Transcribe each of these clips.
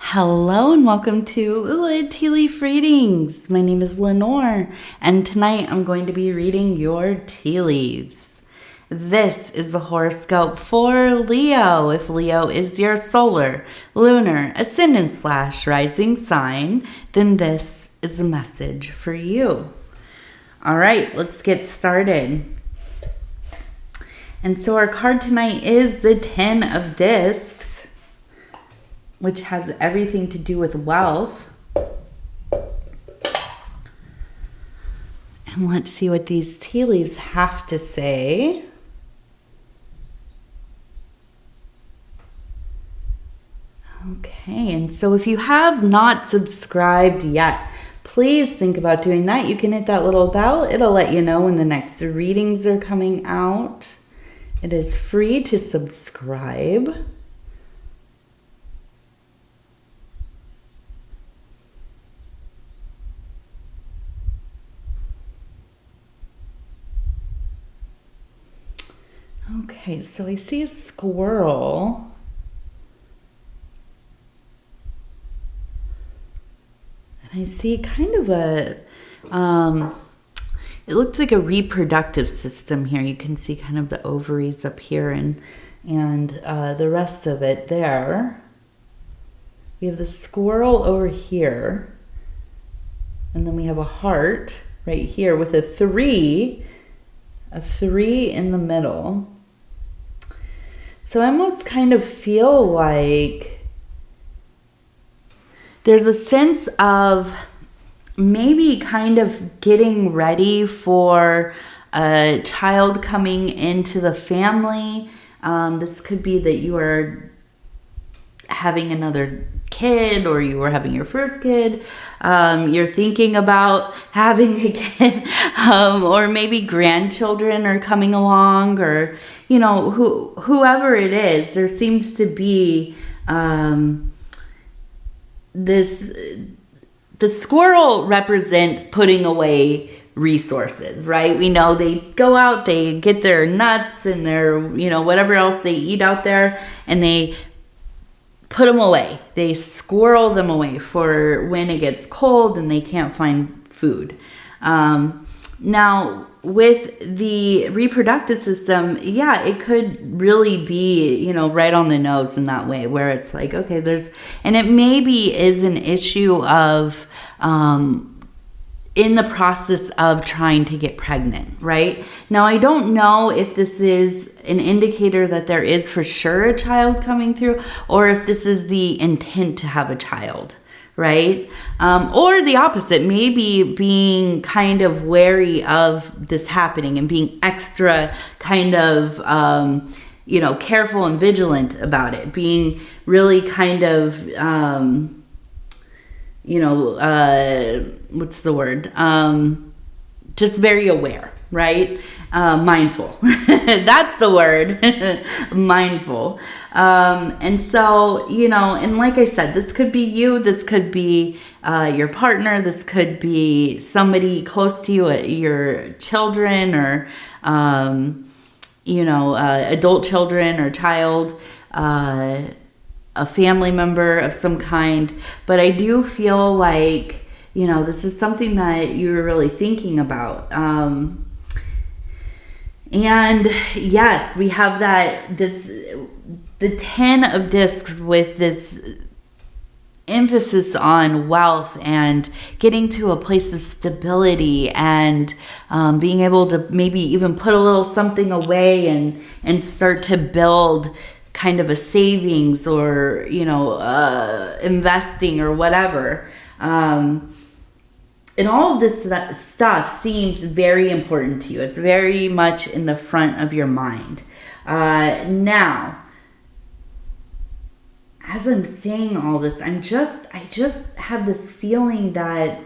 Hello and welcome to Tea Leaf Readings. My name is Lenor, and tonight I'm going to be reading your tea leaves. This is the horoscope for Leo. If Leo is your solar, lunar, ascendant / rising sign, then this is the message for you. All right, let's get started. And so our card tonight is the 10 of Discs, which has everything to do with wealth. And let's see what these tea leaves have to say. Okay, and so if you have not subscribed yet, please think about doing that. You can hit that little bell. It'll let you know when the next readings are coming out. It is free to subscribe. Okay, so I see a squirrel. And I see kind of a, it looks like a reproductive system here. You can see kind of the ovaries up here and the rest of it there. We have the squirrel over here. And then we have a heart right here with a three in the middle. So I almost kind of feel like there's a sense of maybe kind of getting ready for a child coming into the family. This could be that you are having another kid, or you were having your first kid. You're thinking about having a kid, or maybe grandchildren are coming along, or whoever it is. There seems to be the squirrel represents putting away resources, right? We know they go out, they get their nuts and their whatever else they eat out there, and they put them away. They squirrel them away for when it gets cold and they can't find food. Now, with the reproductive system, yeah, it could really be, right on the nose in that way, where it's like, okay, and it maybe is an issue of, in the process of trying to get pregnant, right? Now, I don't know if this is an indicator that there is for sure a child coming through, or if this is the intent to have a child, right? Or the opposite, maybe being kind of wary of this happening and being extra kind of, careful and vigilant about it, being really kind of, what's the word? Just very aware, right? Mindful. That's the word. Mindful. And so, and like I said, this could be you, this could be your partner, this could be somebody close to you, your children, or, adult children or child, a family member of some kind. But I do feel like, this is something that you're really thinking about. And yes, we have the 10 of Discs with this emphasis on wealth and getting to a place of stability, and being able to maybe even put a little something away and start to build kind of a savings, or, investing or whatever. And all of this stuff seems very important to you. It's very much in the front of your mind. Now, as I'm saying all this, I just have this feeling that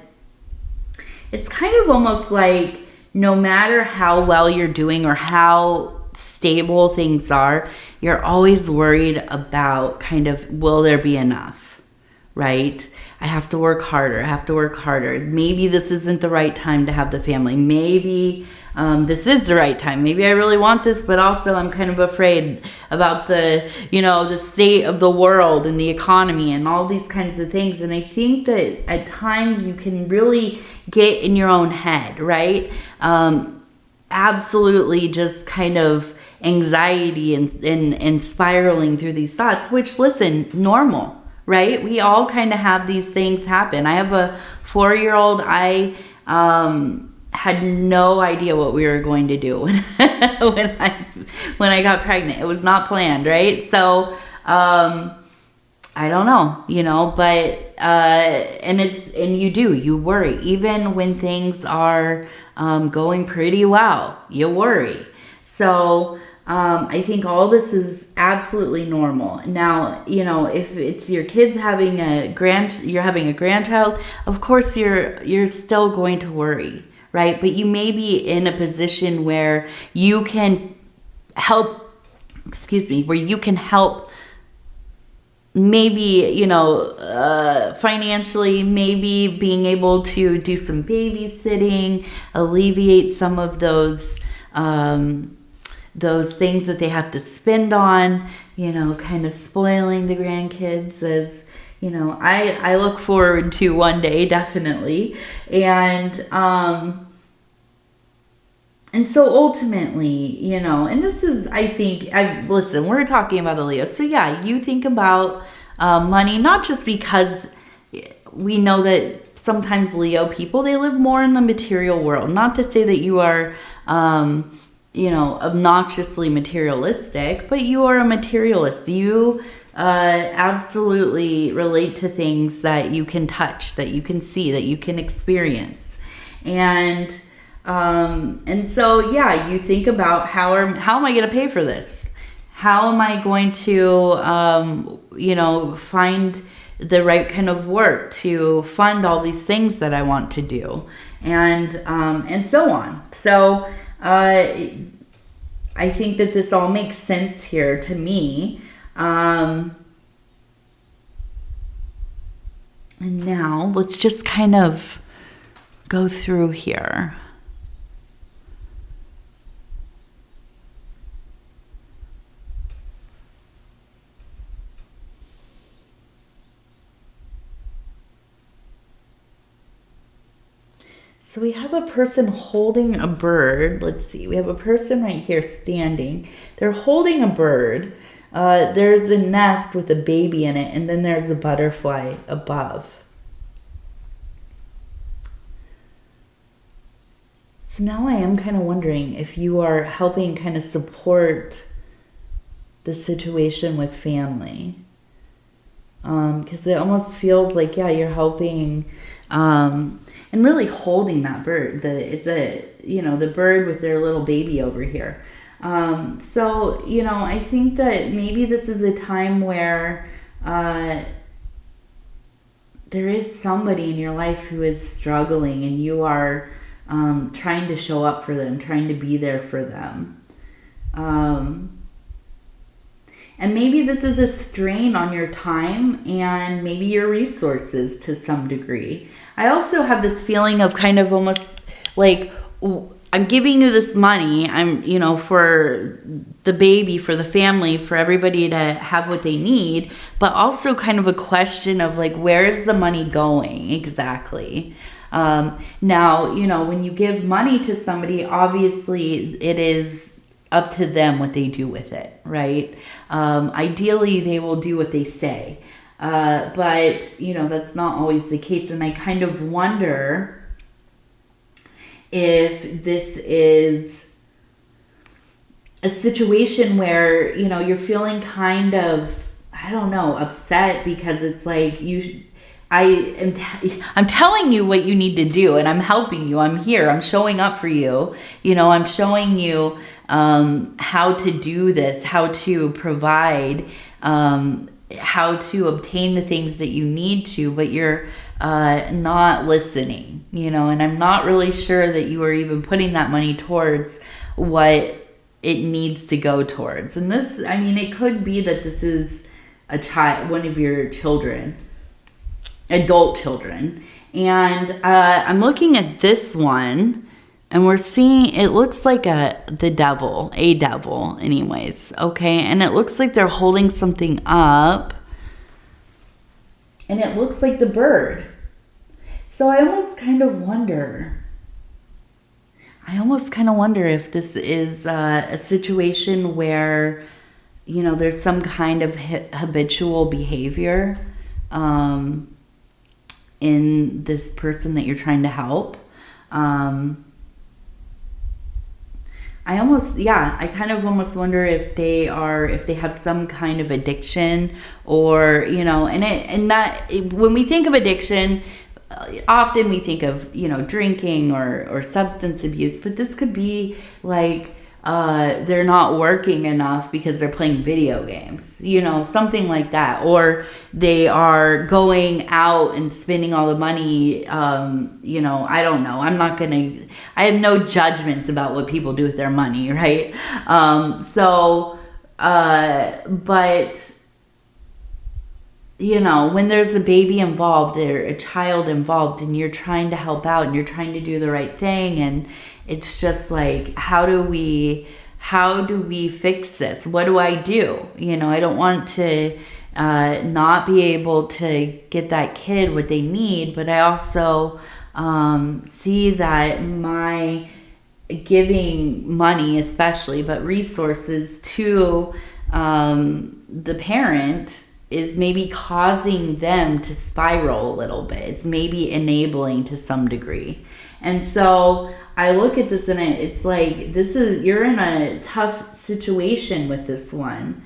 it's kind of almost like no matter how well you're doing or how stable things are, you're always worried about kind of, will there be enough? right? I have to work harder. I have to work harder. Maybe this isn't the right time to have the family. Maybe this is the right time. Maybe I really want this, but also I'm kind of afraid about the, the state of the world and the economy and all these kinds of things. And I think that at times you can really get in your own head, right? Absolutely just kind of anxiety and spiraling through these thoughts, which, listen, normal, right? We all kind of have these things happen. I have a 4-year-old. I had no idea what we were going to do when I got pregnant. It was not planned, right? So I don't know, but and you worry even when things are going pretty well. You worry. So I think all this is absolutely normal. Now, if it's your kids having you're having a grandchild, of course you're still going to worry, right? But you may be in a position where you can help, maybe, financially, maybe being able to do some babysitting, alleviate some of those things that they have to spend on, kind of spoiling the grandkids, as, I look forward to one day, definitely. And so ultimately, and this is, I think, listen, we're talking about a Leo. So yeah, you think about money, not just because we know that sometimes Leo people, they live more in the material world. Not to say that you are, obnoxiously materialistic, but you are a materialist. You absolutely relate to things that you can touch, that you can see, that you can experience. And so, yeah, you think about how am I going to pay for this? How am I going to, find the right kind of work to fund all these things that I want to do, and so on. So, I think that this all makes sense here to me. And now let's just kind of go through here. So we have a person holding a bird. Let's see. We have a person right here standing. They're holding a bird. There's a nest with a baby in it, and then there's a butterfly above. So now I am kind of wondering if you are helping kind of support the situation with family. Because it almost feels like, yeah, you're helping... and really holding that bird. The bird with their little baby over here. So, I think that maybe this is a time where there is somebody in your life who is struggling, and you are trying to show up for them, trying to be there for them. And maybe this is a strain on your time and maybe your resources to some degree. I also have this feeling of kind of almost like, I'm giving you this money, for the baby, for the family, for everybody to have what they need, but also kind of a question of like, where is the money going exactly? Now, when you give money to somebody, obviously it is up to them what they do with it, right? Ideally, they will do what they say. But, that's not always the case. And I kind of wonder if this is a situation where, you're feeling kind of, I don't know, upset because it's like I'm telling you what you need to do, and I'm helping you. I'm here. I'm showing up for you. I'm showing you how to do this, how to provide, how to obtain the things that you need to, but you're not listening, and I'm not really sure that you are even putting that money towards what it needs to go towards. And this, it could be that this is one of your children. adult children. And I'm looking at this one, and we're seeing, it looks like a devil anyways, okay? And it looks like they're holding something up, and it looks like the bird. So I almost kind of wonder if this is a situation where, you know, there's some kind of habitual behavior in this person that you're trying to help. I kind of almost wonder if they have some kind of addiction, or, you know, when we think of addiction, often we think of, you know, drinking or substance abuse, but this could be like they're not working enough because they're playing video games, you know, something like that. Or they are going out and spending all the money, you know, I don't know. I have no judgments about what people do with their money, right? But, you know, when there's a baby involved or a child involved, and you're trying to help out and you're trying to do the right thing, and it's just like, how do we fix this? What do I do? You know, I don't want to not be able to get that kid what they need, but I also see that my giving money, especially, but resources to the parent is maybe causing them to spiral a little bit. It's maybe enabling to some degree. And so I look at this, and it's like, you're in a tough situation with this one,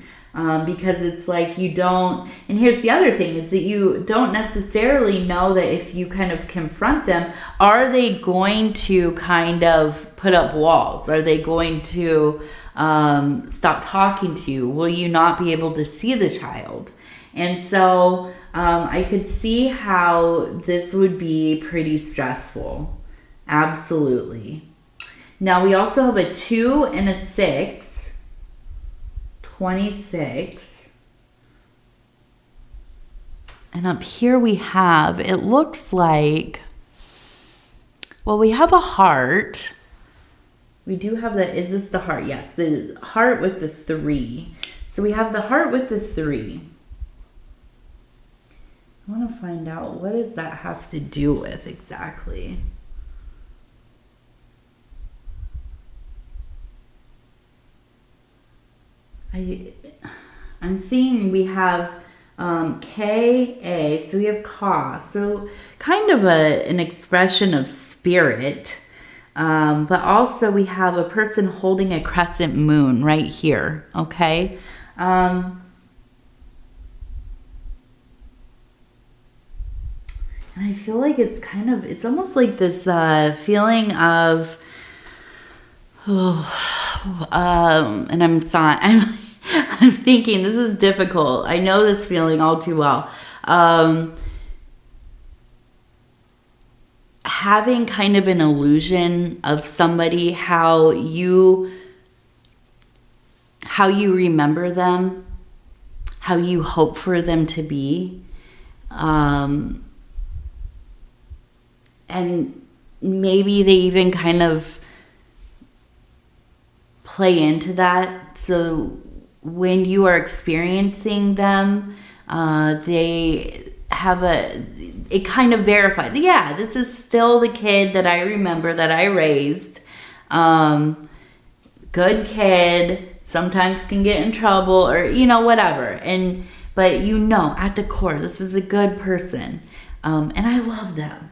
because it's like you don't, and here's the other thing, is that you don't necessarily know that if you kind of confront them, are they going to kind of put up walls? Are they going to stop talking to you? Will you not be able to see the child? And so I could see how this would be pretty stressful. Absolutely. Now we also have a 2 and a 6. 26. And up here we have, it looks like, well, we have a heart. We do have is this the heart? Yes, the heart with the 3. So we have the heart with the 3. I want to find out, what does that have to do with exactly? I'm seeing we have K-A, so we have Ka, so kind of an expression of spirit, but also we have a person holding a crescent moon right here, okay? And I feel like it's almost like this feeling of, and I'm thinking, this is difficult. I know this feeling all too well. Having kind of an illusion of somebody, how you remember them, how you hope for them to be, and maybe they even kind of play into that. So when you are experiencing them, they have it kind of verifies, yeah, this is still the kid that I remember, that I raised. Good kid, sometimes can get in trouble, or, you know, whatever. But you know, at the core, this is a good person. And I love them.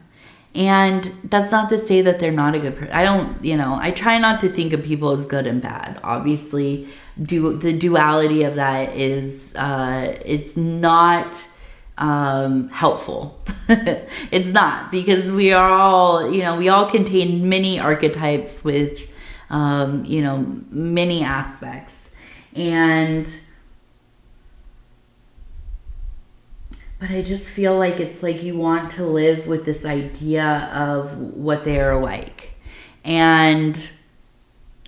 And that's not to say that they're not a good person. I try not to think of people as good and bad. Obviously, the duality of that is, it's not helpful. It's not, because we are all, we all contain many archetypes with, many aspects. But I just feel like it's like you want to live with this idea of what they are like. And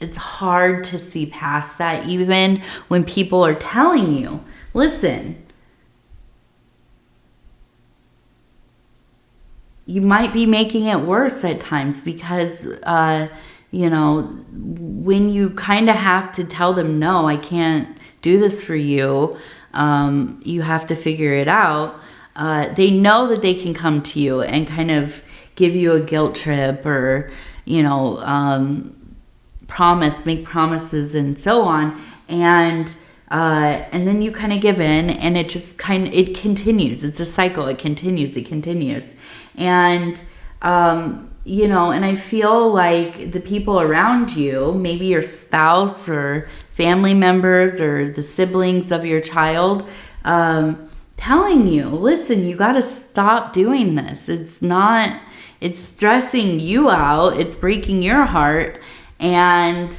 it's hard to see past that, even when people are telling you, listen, you might be making it worse at times because, you know, when you kind of have to tell them, no, I can't do this for you, you have to figure it out. They know that they can come to you and kind of give you a guilt trip or, you know, make promises and so on. And then you kind of give in, and it just it continues. It's a cycle. It continues. And, you know, and I feel like the people around you, maybe your spouse or family members or the siblings of your child, telling you, listen, you got to stop doing this. It's stressing you out. It's breaking your heart. And,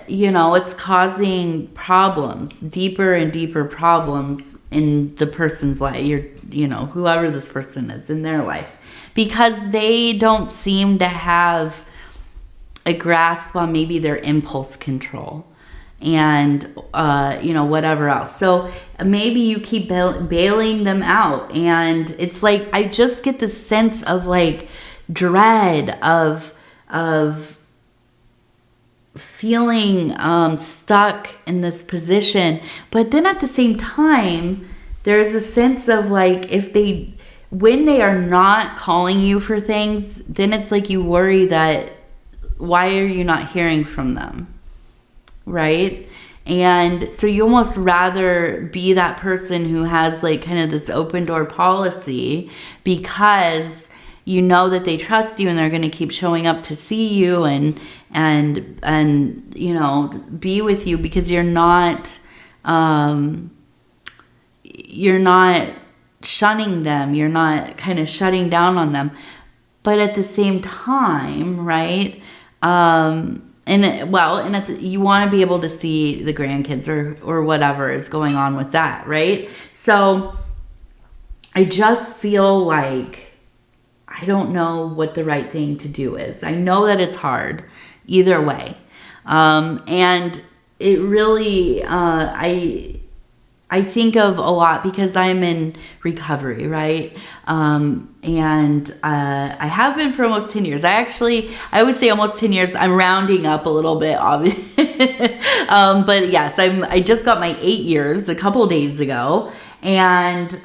you know, it's causing problems, deeper and deeper problems in the person's life, you know, whoever this person is in their life, because they don't seem to have a grasp on maybe their impulse control and, you know, whatever else. So maybe you keep bailing them out, and it's like, I just get this sense of like dread of feeling stuck in this position. But then at the same time, there's a sense of like, when they are not calling you for things, then it's like you worry that, why are you not hearing from them, right? And so you almost rather be that person who has like kind of this open door policy, because you know that they trust you and they're going to keep showing up to see you and you know, be with you, because you're not shunning them, you're not kind of shutting down on them. But at the same time, right, you want to be able to see the grandkids or whatever is going on with that, right? So I just feel like I don't know what the right thing to do is. I know that it's hard either way. And it really, I think of a lot because I'm in recovery, right? And I have been for almost 10 years. I would say almost 10 years. I'm rounding up a little bit, obviously. But yes, I just got my 8 years a couple days ago. And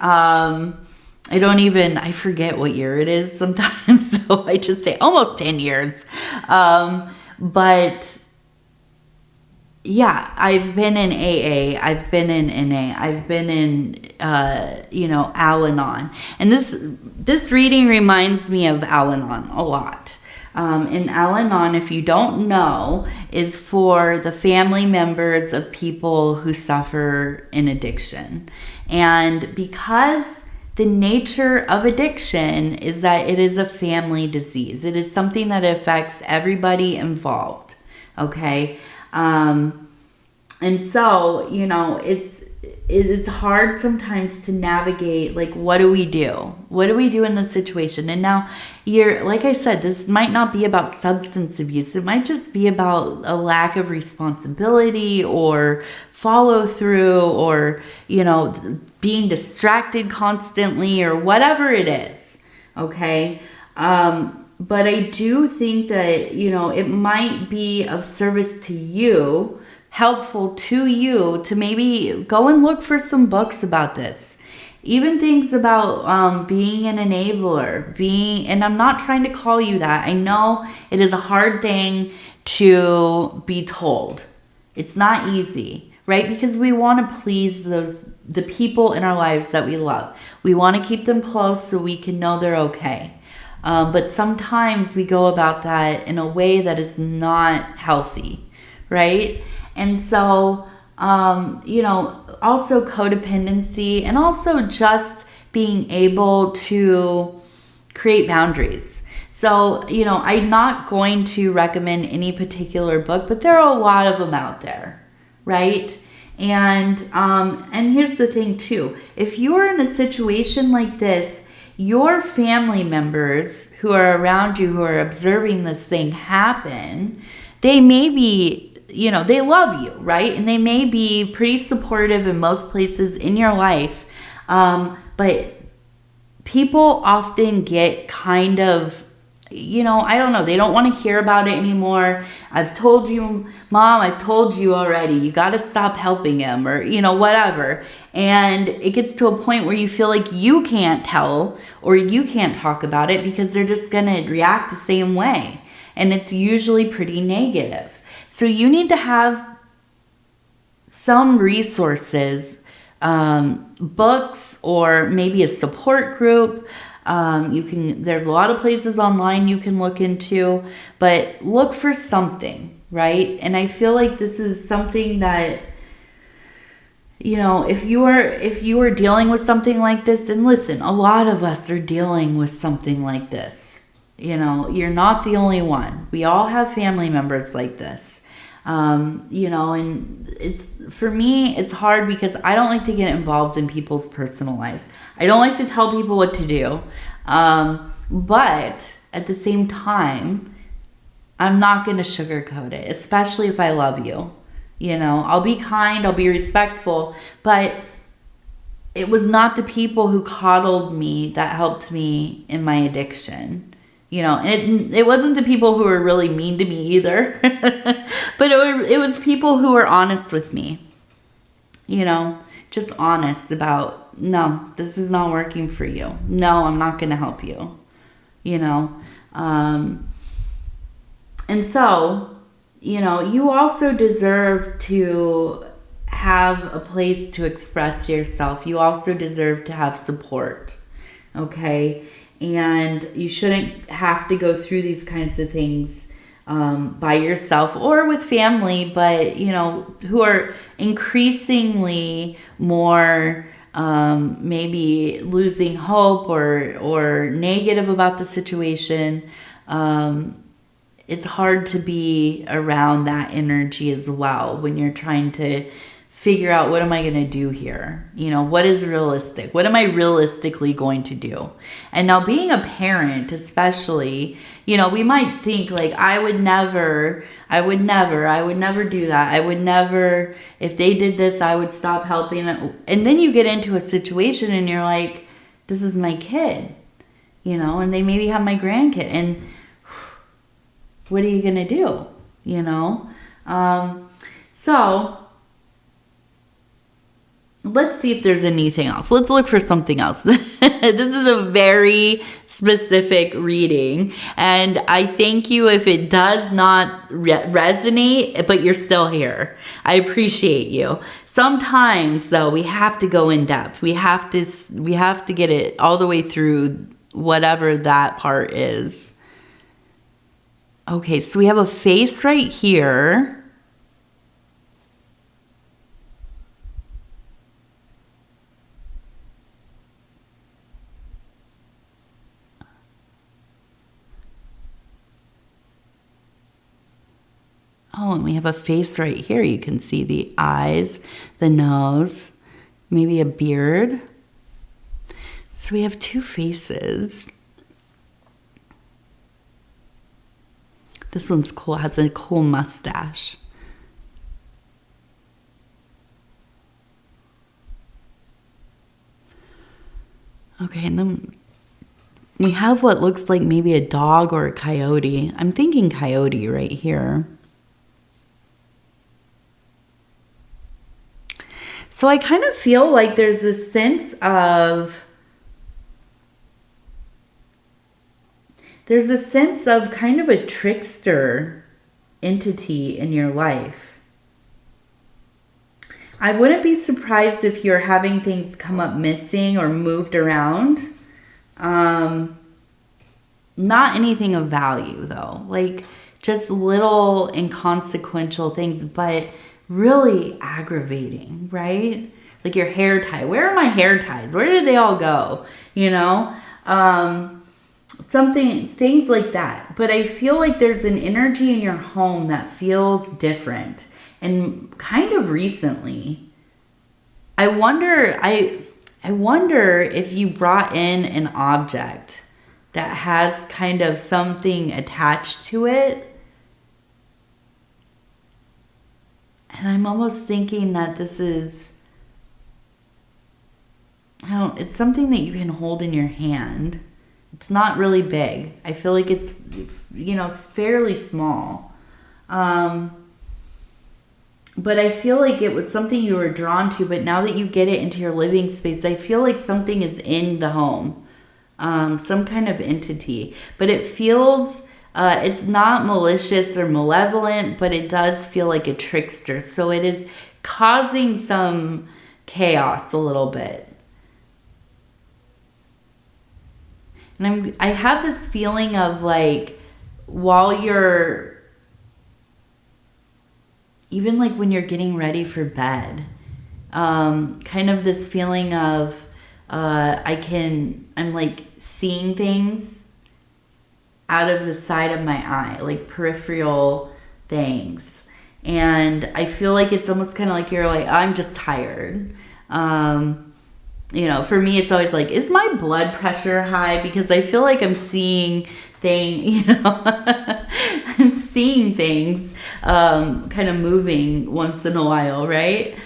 I forget what year it is sometimes. So I just say almost 10 years. But yeah, I've been in AA, I've been in NA, I've been in, Al-Anon. And this reading reminds me of Al-Anon a lot. And Al-Anon, if you don't know, is for the family members of people who suffer in addiction. And because the nature of addiction is that it is a family disease, it is something that affects everybody involved, okay? And so, you know, it's hard sometimes to navigate, like, what do we do? What do we do in this situation? And now like I said, this might not be about substance abuse. It might just be about a lack of responsibility or follow through, or, you know, being distracted constantly, or whatever it is. Okay. But I do think that, you know, it might be of service to you, helpful to you, to maybe go and look for some books about this. Even things about being an enabler, and I'm not trying to call you that. I know it is a hard thing to be told. It's not easy, right? Because we want to please the people in our lives that we love. We want to keep them close so we can know they're okay. But sometimes we go about that in a way that is not healthy, right? And so, you know, also codependency, and also just being able to create boundaries. So, you know, I'm not going to recommend any particular book, but there are a lot of them out there, right? And here's the thing too. If you are in a situation like this, your family members who are around you, who are observing this thing happen, they may be, you know, they love you, right? And they may be pretty supportive in most places in your life. But people often get kind of, I don't know, they don't want to hear about it anymore. I've told you, Mom, I've told you already, you got to stop helping him, or, whatever. And it gets to a point where you feel like you can't tell or you can't talk about it because they're just going to react the same way. And it's usually pretty negative. So you need to have some resources, books, or maybe a support group. There's a lot of places online you can look into, but look for something, right? And I feel like this is something that, if you are dealing with something like this, and listen, a lot of us are dealing with something like this. You're not the only one. We all have family members like this. And for me, it's hard because I don't like to get involved in people's personal lives. I don't like to tell people what to do. But at the same time, I'm not going to sugarcoat it, especially if I love you. I'll be kind, I'll be respectful, but it was not the people who coddled me that helped me in my addiction. It wasn't the people who were really mean to me either, but it was people who were honest with me, just honest about, no, this is not working for you. No, I'm not going to help you, and so, you also deserve to have a place to express yourself. You also deserve to have support, okay? And you shouldn't have to go through these kinds of things by yourself or with family, but, who are increasingly more maybe losing hope or negative about the situation. It's hard to be around that energy as well when you're trying to figure out, what am I going to do here? What is realistic? What am I realistically going to do? And now being a parent, especially, we might think like, I would never do that. I would never, if they did this, I would stop helping them. And then you get into a situation and you're like, this is my kid, and they maybe have my grandkid, and what are you going to do? So let's see if there's anything else. Let's look for something else. This is a very specific reading, and I thank you if it does not resonate, but you're still here. I appreciate you. Sometimes, though, we have to go in depth. We have to get it all the way through whatever that part is. Okay, so we have a face right here. Oh, and we have a face right here. You can see the eyes, the nose, maybe a beard. So we have two faces. This one's cool, has a cool mustache. Okay, and then we have what looks like maybe a dog or a coyote. I'm thinking coyote right here. So I kind of feel like there's this sense of kind of a trickster entity in your life. I wouldn't be surprised if you're having things come up missing or moved around. Not anything of value though, like just little inconsequential things, but really aggravating, right? Like your hair tie. Where are my hair ties? Where did they all go? Things like that. But I feel like there's an energy in your home that feels different. And kind of recently, I wonder if you brought in an object that has kind of something attached to it. And I'm almost thinking that this is it's something that you can hold in your hand. It's not really big. I feel like it's, it's fairly small. But I feel like it was something you were drawn to, but now that you get it into your living space, I feel like something is in the home. Some kind of entity. But it feels, it's not malicious or malevolent, but it does feel like a trickster. So it is causing some chaos a little bit. And I have this feeling of like, while you're, even like when you're getting ready for bed, kind of this feeling of, I'm like seeing things out of the side of my eye, like peripheral things. And I feel like it's almost kind of like you're like, I'm just tired. For me, it's always like, is my blood pressure high? Because I feel like I'm seeing I'm seeing things kind of moving once in a while, right?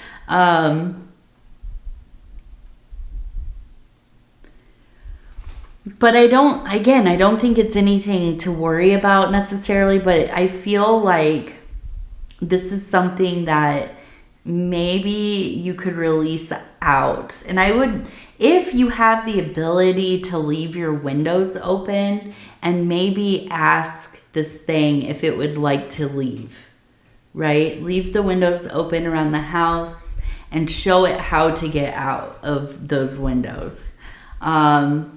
But I don't think it's anything to worry about necessarily, but I feel like this is something that maybe you could release out. And I would, if you have the ability to leave your windows open and maybe ask this thing if it would like to leave, right? Leave the windows open around the house and show it how to get out of those windows. Other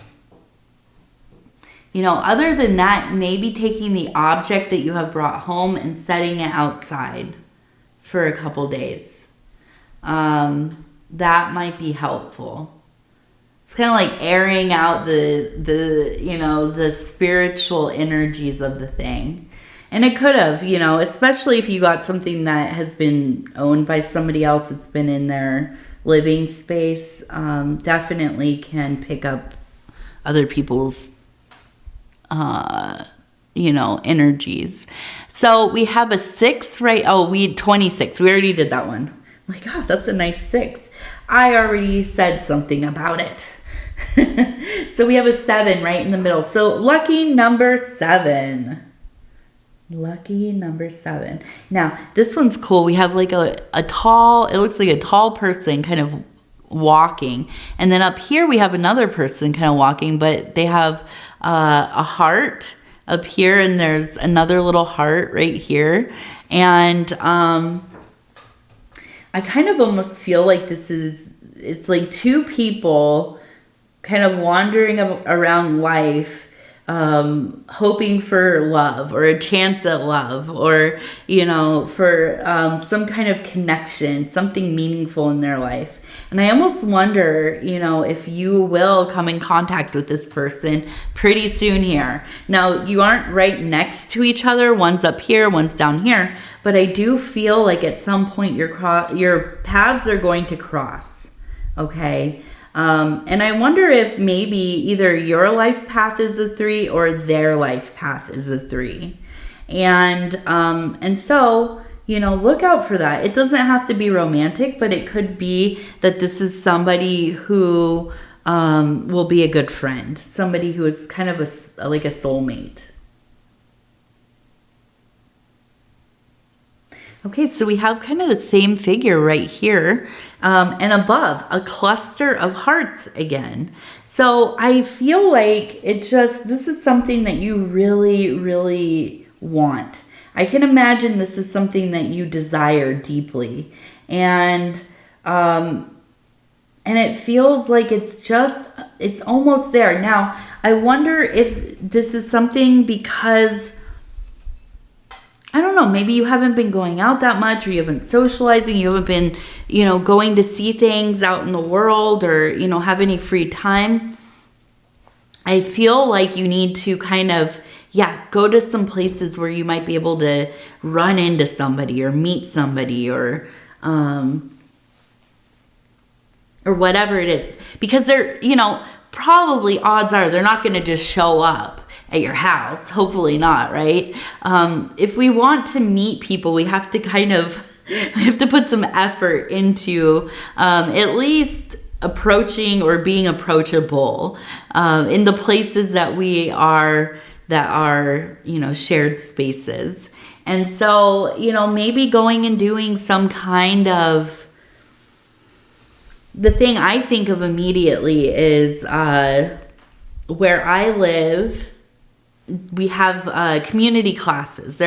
than that, maybe taking the object that you have brought home and setting it outside for a couple days. That might be helpful. It's kind of like airing out the spiritual energies of the thing. And it could have, especially if you got something that has been owned by somebody else, it's been in their living space, definitely can pick up other people's energies. So we have a 6, right? Oh, 26. We already did that one. Oh my God, that's a nice 6. I already said something about it. So we have a 7 right in the middle. So lucky number 7. Lucky number 7. Now, this one's cool. We have like a tall, it looks like a tall person kind of walking. And then up here we have another person kind of walking, but they have a heart up here, and there's another little heart right here. And I kind of almost feel like it's like two people kind of wandering around life, hoping for love or a chance at love, or, for some kind of connection, something meaningful in their life. And I almost wonder, if you will come in contact with this person pretty soon here. Now, you aren't right next to each other. One's up here, one's down here. But I do feel like at some point your paths are going to cross, okay? And I wonder if maybe either your life path is a 3 or their life path is a 3. And so, look out for that. It doesn't have to be romantic, but it could be that this is somebody who will be a good friend. Somebody who is kind of like a soulmate. Okay, so we have kind of the same figure right here. And above, a cluster of hearts again. So I feel like this is something that you really, really want. I can imagine this is something that you desire deeply. And it feels like it's almost there. Now, I wonder if this is something because, I don't know, maybe you haven't been going out that much, or you haven't socializing, you haven't been, going to see things out in the world, or, have any free time. I feel like you need to kind of, go to some places where you might be able to run into somebody or meet somebody or whatever it is. Because they're, probably odds are they're not going to just show up at your house. Hopefully not, right? If we want to meet people, we have to we have to put some effort into at least approaching or being approachable in the places that we are, you know, shared spaces. And so, you know, maybe going and doing some kind of, the thing I think of immediately is where I live, we have community classes.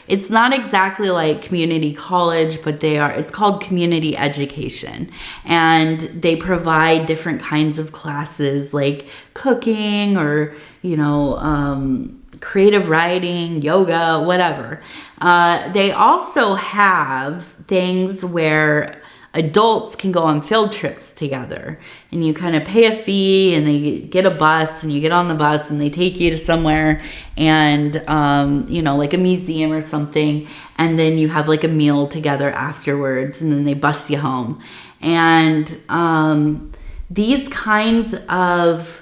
It's not exactly like community college, but it's called community education. And they provide different kinds of classes like cooking or, you know, creative writing, yoga, whatever. They also have things where adults can go on field trips together, and you kind of pay a fee and they get a bus and you get on the bus and they take you to somewhere, and you know, like a museum or something, and then you have like a meal together afterwards, and then they bus you home. And these kinds of,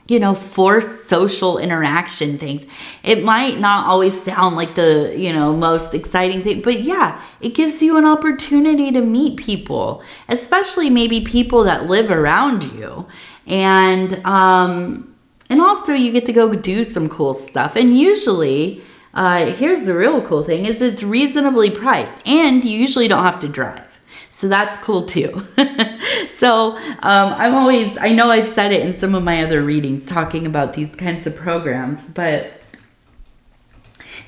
you know, forced social interaction things. It might not always sound like the, you know, most exciting thing, but yeah, it gives you an opportunity to meet people, especially maybe people that live around you. And also you get to go do some cool stuff. And usually, here's the real cool thing, is it's reasonably priced, and you usually don't have to drive. So that's cool too. So I know I've said it in some of my other readings talking about these kinds of programs, but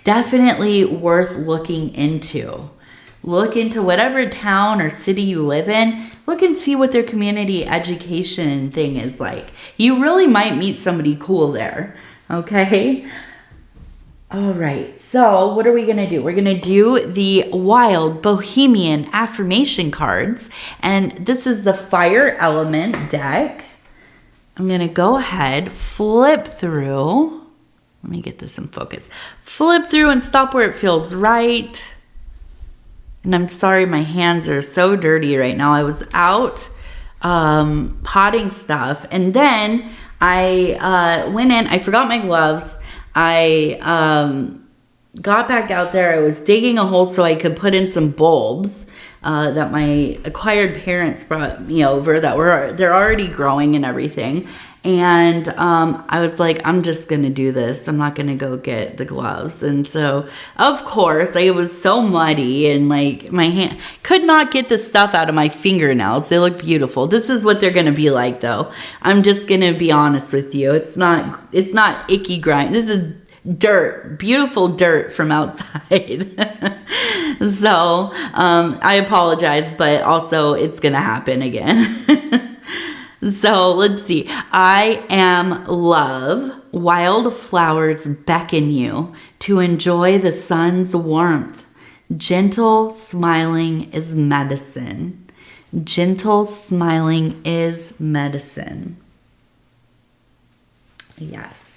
definitely worth looking into. Look into whatever town or city you live in. Look and see what their community education thing is like. You really might meet somebody cool there, okay? All right, so what are we going to do? We're going to do the Wild Bohemian Affirmation cards, and this is the Fire Element deck. I'm going to go ahead, flip through. Let me get this in focus. Flip through and stop where it feels right. And I'm sorry, my hands are so dirty right now. I was out potting stuff, and then I went in. I forgot my gloves. I got back out there. I was digging a hole so I could put in some bulbs that my acquired parents brought me over, they're already growing and everything. And I was like, I'm just gonna do this. I'm not gonna go get the gloves. And so, of course, it was so muddy, and like my hand could not get the stuff out of my fingernails. They look beautiful. This is what they're gonna be like, though. I'm just gonna be honest with you. It's not icky grime. This is dirt, beautiful dirt from outside. So I apologize, but also it's gonna happen again. So let's see. I am love. Wildflowers beckon you to enjoy the sun's warmth. Gentle smiling is medicine. Gentle smiling is medicine. Yes.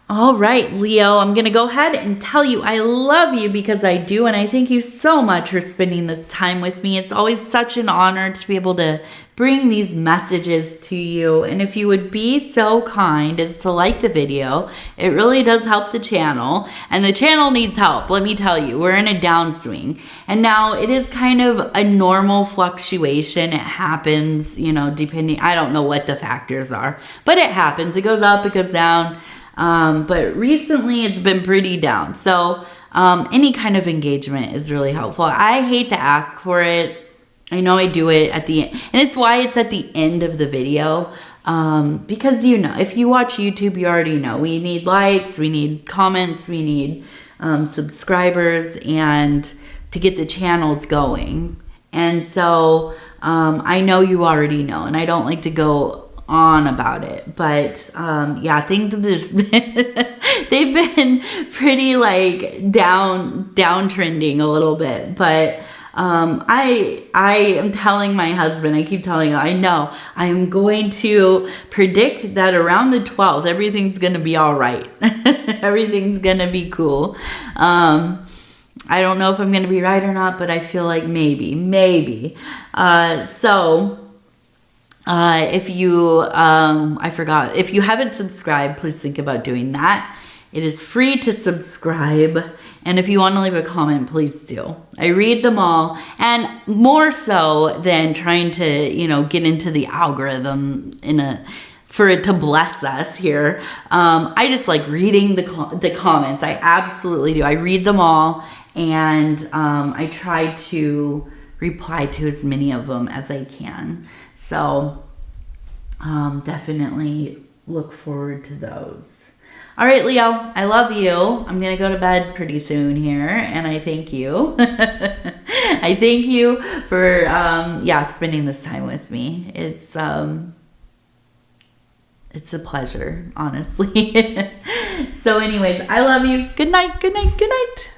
All right, Leo, I'm going to go ahead and tell you I love you, because I do, and I thank you so much for spending this time with me. It's always such an honor to be able to bring these messages to you. And if you would be so kind as to like the video, it really does help the channel. And the channel needs help, let me tell you. We're in a downswing. And now it is kind of a normal fluctuation. It happens, you know, depending, I don't know what the factors are, but it happens. It goes up, it goes down. But recently it's been pretty down. So any kind of engagement is really helpful. I hate to ask for it. I know I do it at the end, and it's why it's at the end of the video. Because, you know, if you watch YouTube, you already know we need likes, we need comments, we need subscribers, and to get the channels going. And so I know you already know, and I don't like to go on about it, but yeah, things have just been they've been pretty like down trending a little bit. But I am telling my husband, I keep telling him, I know I am going to predict that around the 12th everything's gonna be all right. Everything's gonna be cool. I don't know if I'm gonna be right or not, but I feel like maybe. If you, I forgot, if you haven't subscribed, please think about doing that. It is free to subscribe, And if you want to leave a comment, please do. I read them all, and more so than trying to, you know, get into the algorithm for it to bless us here. I just like reading the comments. I absolutely do. I read them all, and I try to reply to as many of them as I can. So definitely look forward to those. All right, Leo, I love you. I'm going to go to bed pretty soon here, and I thank you. I thank you for, spending this time with me. It's a pleasure, honestly. So anyways, I love you. Good night, good night, good night.